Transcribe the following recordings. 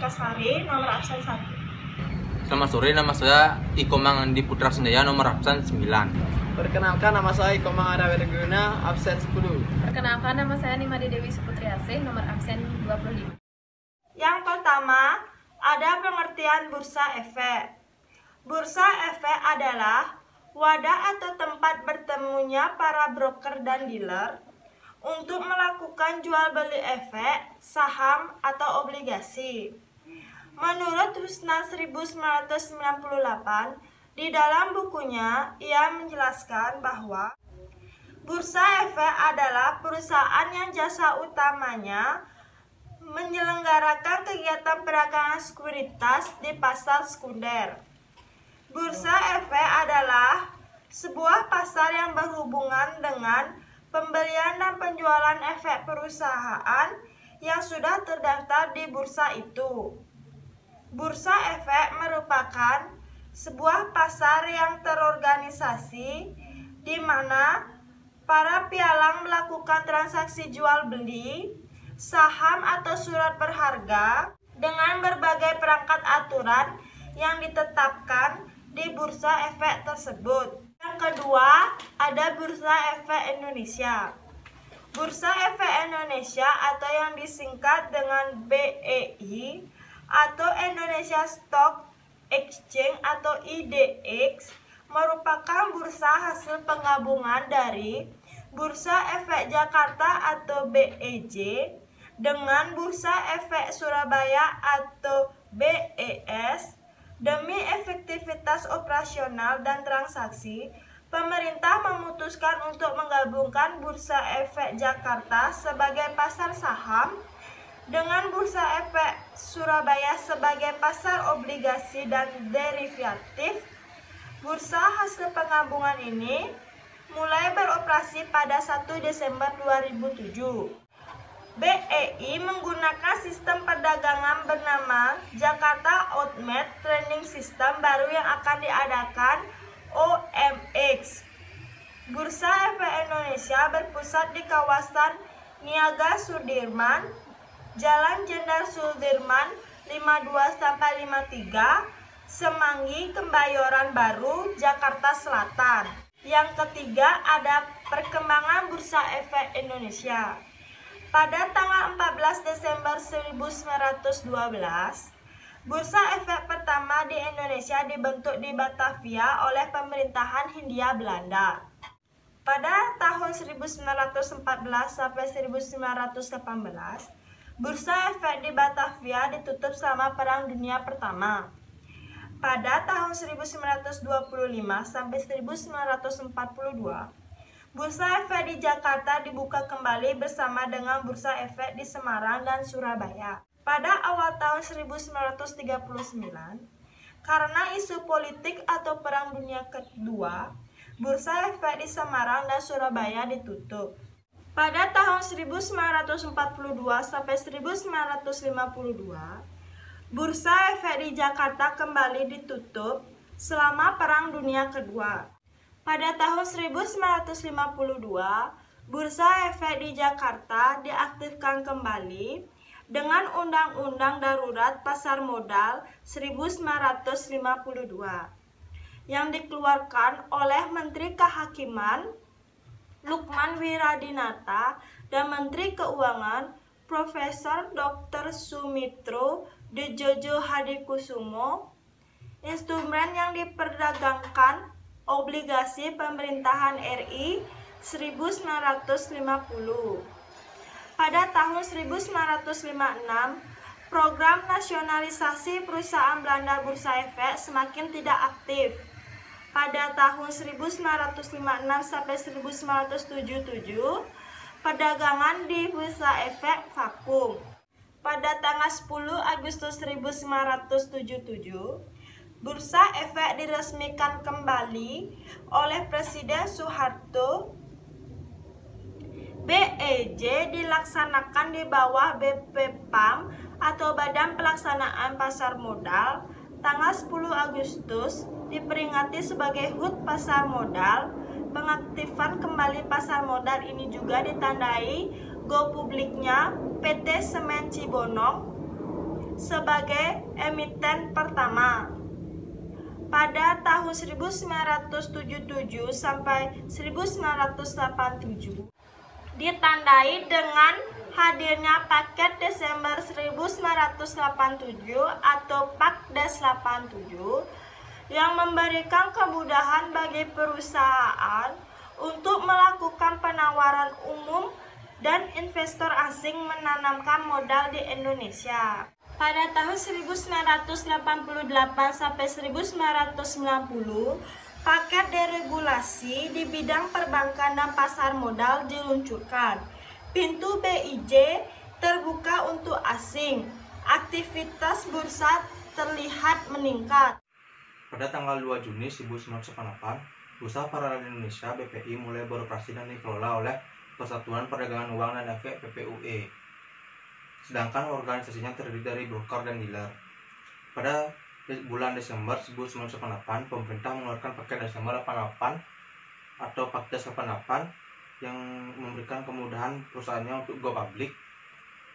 Perkasari, nomor absen 1. Selamat sore, nama saya Iko Mangandi Putra Sendaya, nomor absen 9. Perkenalkan, nama saya Iko Mangara Werguna, absen 10. Perkenalkan, nama saya Nimade Dewi Suputri Asih, nomor absen 25. Yang pertama, ada pengertian bursa efek. Bursa efek adalah wadah atau tempat bertemunya para broker dan dealer untuk melakukan jual beli efek, saham, atau obligasi. Menurut Husna 1998, di dalam bukunya ia menjelaskan bahwa bursa efek adalah perusahaan yang jasa utamanya menyelenggarakan kegiatan perdagangan sekuritas di pasar sekunder. Bursa efek adalah sebuah pasar yang berhubungan dengan pembelian dan penjualan efek perusahaan yang sudah terdaftar di bursa itu. Bursa efek merupakan sebuah pasar yang terorganisasi di mana para pialang melakukan transaksi jual beli saham atau surat berharga dengan berbagai perangkat aturan yang ditetapkan di bursa efek tersebut. Yang kedua, ada Bursa Efek Indonesia. Bursa Efek Indonesia atau yang disingkat dengan BEI atau Indonesia Stock Exchange atau IDX merupakan bursa hasil penggabungan dari Bursa Efek Jakarta atau BEJ dengan Bursa Efek Surabaya atau BES. Demi efektivitas operasional dan transaksi, pemerintah memutuskan untuk menggabungkan Bursa Efek Jakarta sebagai pasar saham dengan Bursa Efek Surabaya sebagai pasar obligasi dan derivatif. Bursa hasil penggabungan ini mulai beroperasi pada 1 Desember 2007. BEI menggunakan sistem perdagangan bernama Jakarta Outmet Trading System baru yang akan diadakan OMX. Bursa Efek Indonesia berpusat di kawasan Niaga Sudirman, Jalan Jenderal Sudirman 52-53, Semanggi, Kebayoran Baru, Jakarta Selatan. Yang ketiga, ada perkembangan Bursa Efek Indonesia. Pada tanggal 14 Desember 1912, Bursa Efek pertama di Indonesia dibentuk di Batavia oleh pemerintahan Hindia Belanda. Pada tahun 1914 sampai 1918, Bursa Efek di Batavia ditutup selama Perang Dunia Pertama. Pada tahun 1925 sampai 1942, Bursa Efek di Jakarta dibuka kembali bersama dengan Bursa Efek di Semarang dan Surabaya. Pada awal tahun 1939, karena isu politik atau Perang Dunia Kedua, Bursa Efek di Semarang dan Surabaya ditutup. Pada tahun 1942 sampai 1952, Bursa Efek di Jakarta kembali ditutup selama Perang Dunia Kedua. Pada tahun 1952, Bursa Efek di Jakarta diaktifkan kembali dengan Undang-Undang Darurat Pasar Modal 1952 yang dikeluarkan oleh Menteri Kehakiman Lukman Wiradinata dan Menteri Keuangan Profesor Dr. Sumitro Djojo Hadikusumo. Instrumen yang diperdagangkan obligasi pemerintahan RI 1950. Pada tahun 1956, program nasionalisasi perusahaan Belanda Bursa Efek semakin tidak aktif. Pada tahun 1956 sampai 1977, perdagangan di Bursa Efek vakum. Pada tanggal 10 Agustus 1977, Bursa Efek diresmikan kembali oleh Presiden Soeharto. BEJ dilaksanakan di bawah BPPAM atau Badan Pelaksanaan Pasar Modal. Tanggal 10 Agustus diperingati sebagai HUT Pasar Modal. Pengaktifan kembali pasar modal ini juga ditandai go publiknya PT Semen Cibonong sebagai emiten pertama. Pada tahun 1977 sampai 1987 ditandai dengan hadirnya Paket Desember 1987 atau Pakdes 87 yang memberikan kemudahan bagi perusahaan untuk melakukan penawaran umum dan investor asing menanamkan modal di Indonesia. Pada tahun 1988 sampai 1990, paket deregulasi di bidang perbankan dan pasar modal diluncurkan. Pintu BIJ terbuka untuk asing. Aktivitas bursa terlihat meningkat. Pada tanggal 2 Juni 1998, Bursa Paralel Indonesia (BPI) mulai beroperasi dan dikelola oleh Persatuan Perdagangan Uang dan Efek (PPUE). Sedangkan organisasinya terdiri dari broker dan dealer. Pada bulan Desember 1998, pemerintah mengeluarkan Paket Desember 88 atau Pakdes 88 yang memberikan kemudahan perusahaannya untuk go public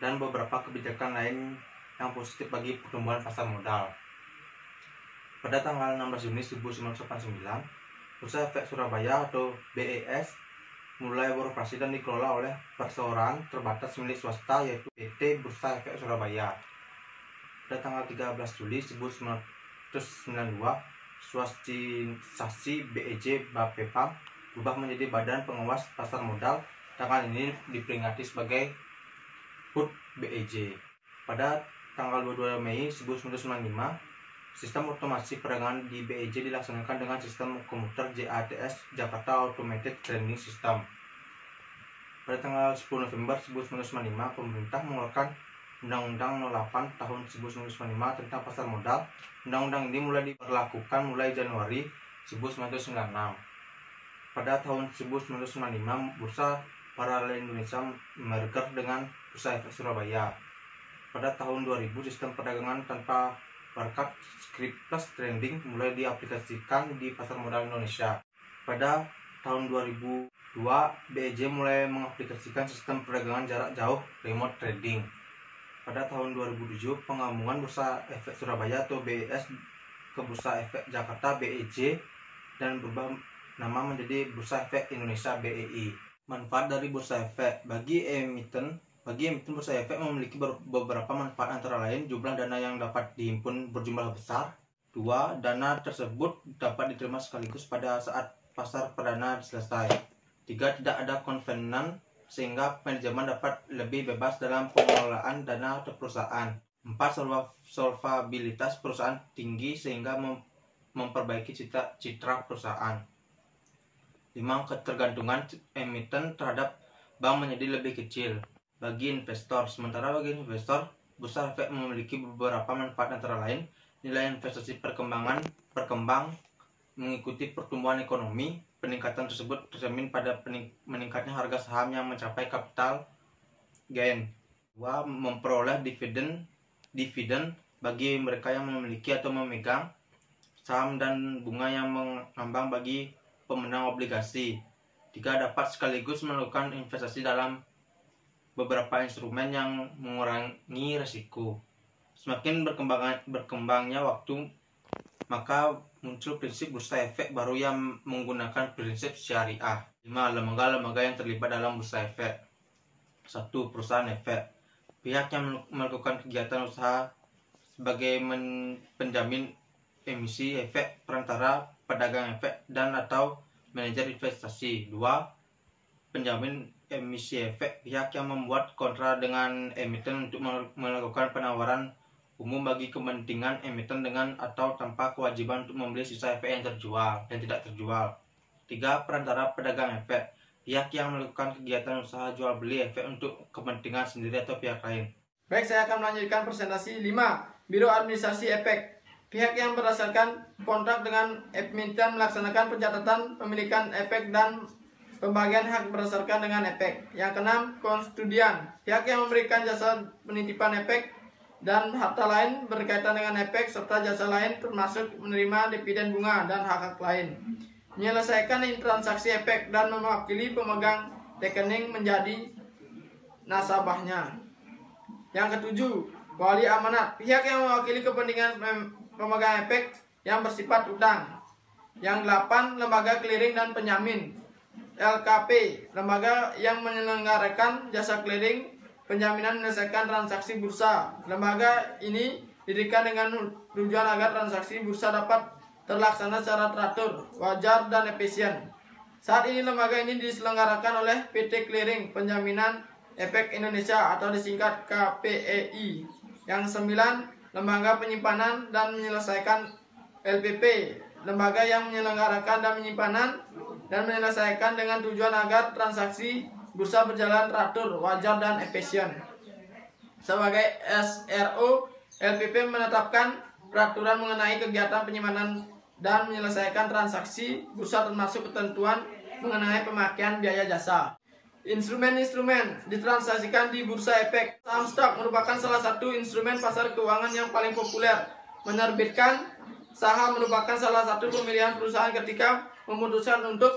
dan beberapa kebijakan lain yang positif bagi pertumbuhan pasar modal. Pada tanggal 16 Juni 1989, Bursa Efek Surabaya atau BES mulai beroperasi dan dikelola oleh perseorangan terbatas milik swasta yaitu PT Bursa Efek Surabaya. Pada tanggal 13 Juli 1992, Swastisasi BEJ Bapepam berubah menjadi Badan Pengawas Pasar Modal. Tanggal ini diperingati sebagai HUT BEJ. Pada tanggal 22 Mei 1995, sistem otomasi perdagangan di BEJ dilaksanakan dengan sistem komuter JATS Jakarta Automated Trading System. Pada tanggal 10 November 1995, pemerintah mengeluarkan Undang-Undang 08 tahun 1995 tentang pasar modal. Undang-undang ini mulai diberlakukan mulai Januari 1996. Pada tahun 1995, Bursa Paralel Indonesia merger dengan Bursa Efek Surabaya. Pada tahun 2000, sistem perdagangan tanpa markup scriptless trading mulai diaplikasikan di pasar modal Indonesia. Pada tahun 2002, BEJ mulai mengaplikasikan sistem perdagangan jarak jauh remote trading. Pada tahun 2007, penggabungan Bursa Efek Surabaya atau BES ke Bursa Efek Jakarta BEJ dan berubah nama menjadi Bursa Efek Indonesia BEI. Manfaat dari Bursa Efek bagi emiten Bursa Efek memiliki beberapa manfaat, antara lain jumlah dana yang dapat dihimpun berjumlah besar. 2. Dana tersebut dapat diterima sekaligus pada saat pasar perdana selesai. 3. Tidak ada konvenan sehingga manajemen dapat lebih bebas dalam pengelolaan dana atau perusahaan. 4. Solvabilitas perusahaan tinggi sehingga memperbaiki citra perusahaan. 5. Ketergantungan emiten terhadap bank menjadi lebih kecil. Bagi investor, sementara bagi investor, Bursa Efek memiliki beberapa manfaat, antara lain nilai investasi berkembang mengikuti pertumbuhan ekonomi. Peningkatan tersebut tercermin pada meningkatnya harga saham yang mencapai capital gain. 2. Memperoleh dividen bagi mereka yang memiliki atau memegang saham dan bunga yang mengambang bagi pemenang obligasi. 3. Dapat sekaligus melakukan investasi dalam beberapa instrumen yang mengurangi risiko. Semakin berkembangnya waktu, maka muncul prinsip Bursa Efek baru yang menggunakan prinsip syariah. 5. Lembaga-lembaga yang terlibat dalam Bursa Efek. 1. Perusahaan efek. Pihak yang melakukan kegiatan usaha sebagai penjamin emisi efek, perantara, pedagang efek, dan atau manajer investasi. 2. Penjamin emisi efek. Pihak yang membuat kontrak dengan emiten untuk melakukan penawaran umum bagi kepentingan emiten dengan atau tanpa kewajiban untuk membeli sisa efek yang tidak terjual. 3. Perantara pedagang efek. Pihak yang melakukan kegiatan usaha jual beli efek untuk kepentingan sendiri atau pihak lain. Baik, saya akan melanjutkan presentasi 5. Biro Administrasi Efek. Pihak yang berdasarkan kontrak dengan emiten melaksanakan pencatatan pemilikan efek dan pembagian hak berdasarkan dengan efek. Yang keenam, konstudian. Pihak yang memberikan jasa penitipan efek dan harta lain berkaitan dengan efek serta jasa lain termasuk menerima dividen bunga dan hak-hak lain. Menyelesaikan transaksi efek dan mewakili pemegang rekening menjadi nasabahnya. Yang ketujuh, Wali amanat, pihak yang mewakili kepentingan pemegang efek yang bersifat utang. Yang 8, lembaga clearing dan penjamin. LKP, lembaga yang menyelenggarakan jasa clearing, penjaminan menyelesaikan transaksi bursa. Lembaga ini didirikan dengan tujuan agar transaksi bursa dapat terlaksana secara teratur, wajar, dan efisien. Saat ini lembaga ini diselenggarakan oleh PT Clearing Penjaminan Efek Indonesia atau disingkat KPEI. Yang 9, lembaga penyimpanan dan menyelesaikan LPP, lembaga yang menyelenggarakan dan penyimpanan dan menyelesaikan dengan tujuan agar transaksi bursa berjalan teratur, wajar, dan efisien. Sebagai SRO, LPP menetapkan peraturan mengenai kegiatan penyimpanan dan menyelesaikan transaksi bursa termasuk ketentuan mengenai pemakaian biaya jasa. Instrumen-instrumen ditransaksikan di bursa efek. Saham stock merupakan salah satu instrumen pasar keuangan yang paling populer. Menerbitkan saham merupakan salah satu pemilihan perusahaan ketika memutuskan untuk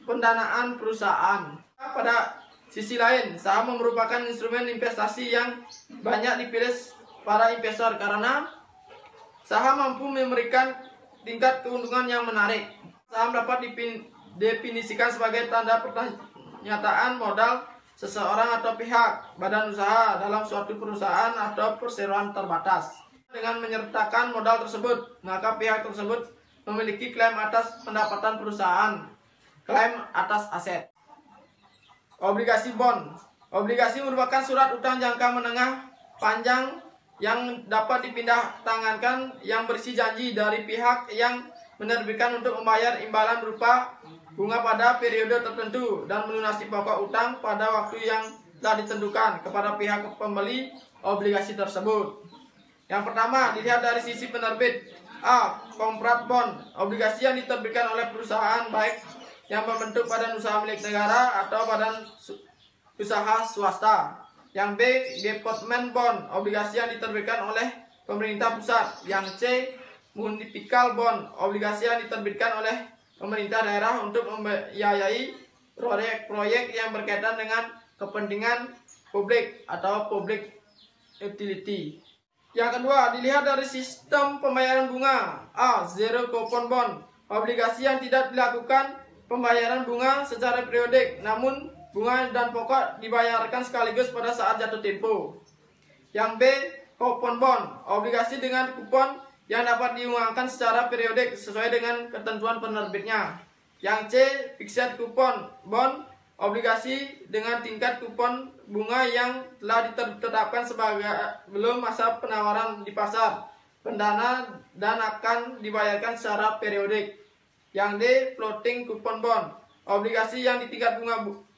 pendanaan perusahaan. Pada sisi lain, saham merupakan instrumen investasi yang banyak dipilih para investor karena saham mampu memberikan tingkat keuntungan yang menarik. Saham dapat didefinisikan sebagai tanda pernyataan modal seseorang atau pihak, badan usaha dalam suatu perusahaan atau perseroan terbatas. Dengan menyertakan modal tersebut, maka pihak tersebut memiliki klaim atas pendapatan perusahaan, klaim atas aset. Obligasi bond. Obligasi merupakan surat utang jangka menengah panjang yang dapat dipindah tangankan yang berisi janji dari pihak yang menerbitkan untuk membayar imbalan berupa bunga pada periode tertentu dan melunasi pokok utang pada waktu yang telah ditentukan kepada pihak pembeli obligasi tersebut. Yang pertama, dilihat dari sisi penerbit. A. Corporate bond, obligasi yang diterbitkan oleh perusahaan baik yang membentuk badan usaha milik negara atau badan usaha swasta. Yang B. Department bond, obligasi yang diterbitkan oleh pemerintah pusat. Yang C. Municipal bond, obligasi yang diterbitkan oleh pemerintah daerah untuk membiayai proyek-proyek yang berkaitan dengan kepentingan publik atau public utility. Yang kedua, dilihat dari sistem pembayaran bunga. A. Zero coupon bond, obligasi yang tidak dilakukan pembayaran bunga secara periodik, namun bunga dan pokok dibayarkan sekaligus pada saat jatuh tempo. Yang B. Coupon bond, obligasi dengan kupon yang dapat diuangkan secara periodik sesuai dengan ketentuan penerbitnya. Yang C. Fixed coupon bond, obligasi dengan tingkat kupon bunga yang telah ditetapkan sebelum masa penawaran di pasar pendana dan akan dibayarkan secara periodik. Yang D. Floating coupon bond, obligasi yang di tingkat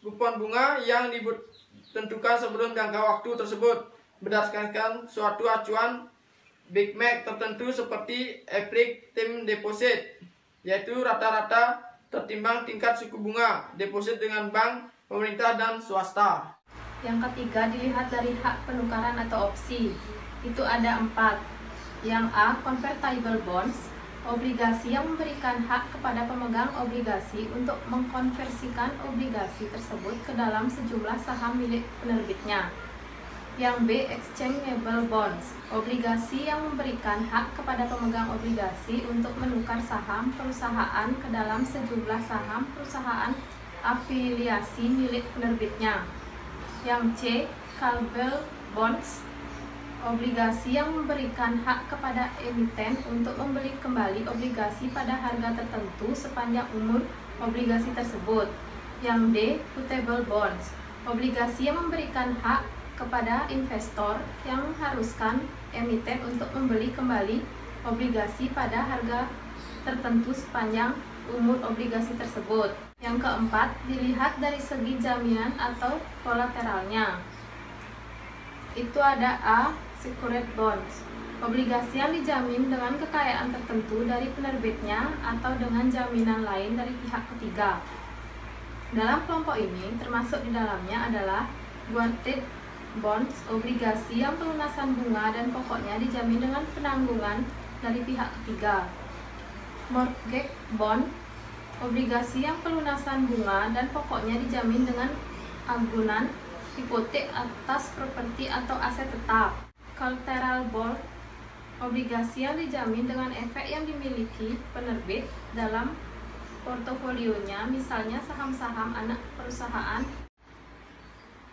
kupon bunga yang ditentukan sebelum jangka waktu tersebut berdasarkan suatu acuan Big Mac tertentu seperti Average Term Deposit, yaitu rata-rata tertimbang tingkat suku bunga deposit dengan bank, pemerintah, dan swasta. Yang ketiga, dilihat dari hak penukaran atau opsi. Itu ada 4. Yang A. Convertible bonds, obligasi yang memberikan hak kepada pemegang obligasi untuk mengkonversikan obligasi tersebut ke dalam sejumlah saham milik penerbitnya. Yang B. Exchangeable bonds, obligasi yang memberikan hak kepada pemegang obligasi untuk menukar saham perusahaan ke dalam sejumlah saham perusahaan afiliasi milik penerbitnya. Yang C. Callable bonds, obligasi yang memberikan hak kepada emiten untuk membeli kembali obligasi pada harga tertentu sepanjang umur obligasi tersebut. Yang D. Putable bonds, obligasi yang memberikan hak kepada investor yang mengharuskan emiten untuk membeli kembali obligasi pada harga tertentu sepanjang umur obligasi tersebut. Yang keempat, dilihat dari segi jaminan atau kolateralnya. Itu ada A. Secured bonds, obligasi yang dijamin dengan kekayaan tertentu dari penerbitnya atau dengan jaminan lain dari pihak ketiga. Dalam kelompok ini termasuk di dalamnya adalah guaranteed bonds, obligasi yang pelunasan bunga dan pokoknya dijamin dengan penanggungan dari pihak ketiga. Mortgage bond, obligasi yang pelunasan bunga dan pokoknya dijamin dengan agunan hipotek atas properti atau aset tetap. collateral bond, obligasi yang dijamin dengan efek yang dimiliki penerbit dalam portofolionya, misalnya saham-saham anak perusahaan.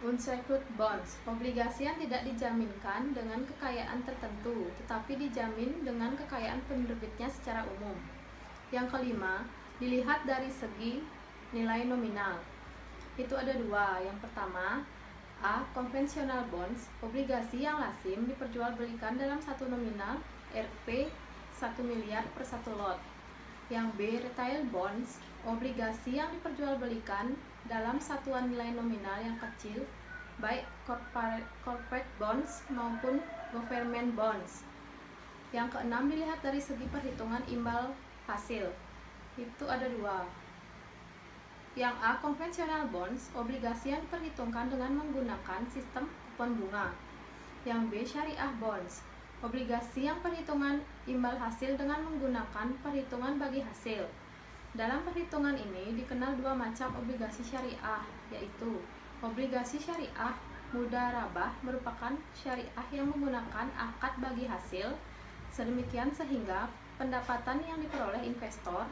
Unsecured bonds, obligasi yang tidak dijaminkan dengan kekayaan tertentu, tetapi dijamin dengan kekayaan penerbitnya secara umum. Yang kelima, dilihat dari segi nilai nominal. Itu ada dua. Yang pertama, A. Conventional bonds, obligasi yang lazim diperjualbelikan dalam satu nominal Rp 1 miliar per satu lot. Yang B. Retail bonds, obligasi yang diperjualbelikan dalam satuan nilai nominal yang kecil, baik corporate bonds maupun government bonds. Yang keenam, dilihat dari segi perhitungan imbal hasil. Itu ada dua. Yang A. Conventional bonds, obligasi yang diperhitungkan dengan menggunakan sistem kupon bunga. Yang B. Syariah bonds, obligasi yang perhitungan imbal hasil dengan menggunakan perhitungan bagi hasil. Dalam perhitungan ini dikenal dua macam obligasi syariah, yaitu obligasi syariah mudharabah, merupakan syariah yang menggunakan akad bagi hasil, sedemikian sehingga pendapatan yang diperoleh investor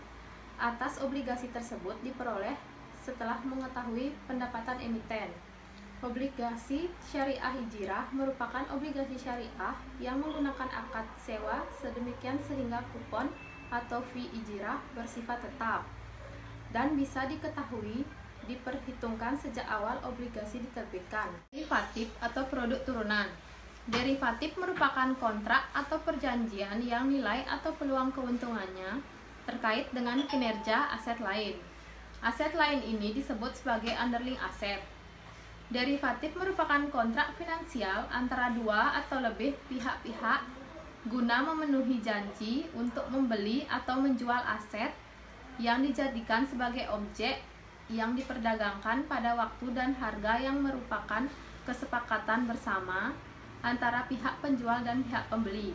atas obligasi tersebut diperoleh setelah mengetahui pendapatan emiten. Obligasi syariah hijrah merupakan obligasi syariah yang menggunakan akad sewa, sedemikian sehingga kupon atau fee ijrah bersifat tetap dan bisa diketahui diperhitungkan sejak awal obligasi diterbitkan. Derivatif atau produk turunan. Derivatif merupakan kontrak atau perjanjian yang nilai atau peluang keuntungannya terkait dengan kinerja aset lain. Aset lain ini disebut sebagai underlying asset. Derivatif merupakan kontrak finansial antara dua atau lebih pihak-pihak guna memenuhi janji untuk membeli atau menjual aset yang dijadikan sebagai objek yang diperdagangkan pada waktu dan harga yang merupakan kesepakatan bersama antara pihak penjual dan pihak pembeli.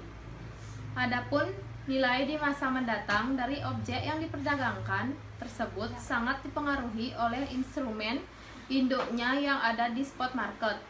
Adapun nilai di masa mendatang dari objek yang diperdagangkan tersebut sangat dipengaruhi oleh instrumen induknya yang ada di spot market.